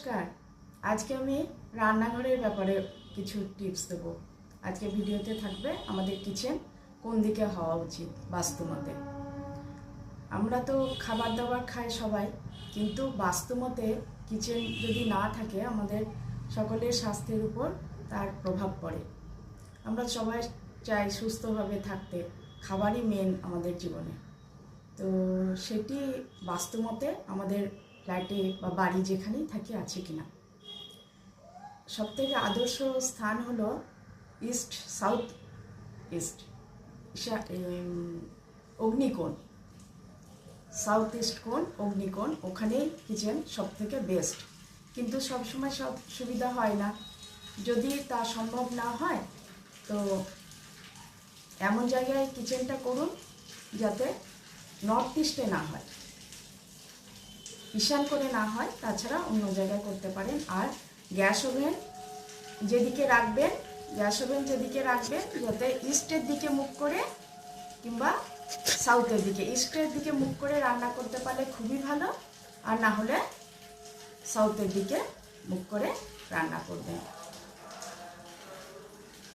নমস্কার। আজকে আমি রান্নাঘরের ব্যাপারে কিছু টিপস দেব। আজকে ভিডিওতে থাকবে আমাদের কিচেন কোন দিকে হওয়া উচিত বাস্তুমতে। আমরা তো খাবার দাবার খাই সবাই, কিন্তু বাস্তুমতে কিচেন যদি না থাকে আমাদের সকলের স্বাস্থ্যের উপর তার প্রভাব পড়ে। আমরা সবাই চাই সুস্থভাবে থাকতে, খাবারই মেন আমাদের জীবনে। তো সেটি বাস্তুমতে আমাদের ফ্ল্যাটে বা বাড়ি যেখানেই থাকি আছে কিনা। সবথেকে আদর্শ স্থান হলো ইস্ট, সাউথ ইস্ট, অগ্নিকোণ, সাউথ ইস্ট কোণ, অগ্নিকোণ, ওখানেই কিচেন সবথেকে বেস্ট। কিন্তু সবসময় সব সুবিধা হয় না। যদি তা সম্ভব না হয় তো এমন জায়গায় কিচেনটা করুন যাতে নর্থ ইস্টে না হয়, ঈশান করে না হয়। তাছাড়া অন্য জায়গায় করতে পারেন। আর গ্যাস ওভেন যেদিকে রাখবেন যাতে ইস্টের দিকে মুখ করে কিংবা সাউথের দিকে, ইস্টের দিকে মুখ করে রান্না করতে পারলে খুবই ভালো, আর না হলে সাউথের দিকে মুখ করে রান্না করবেন।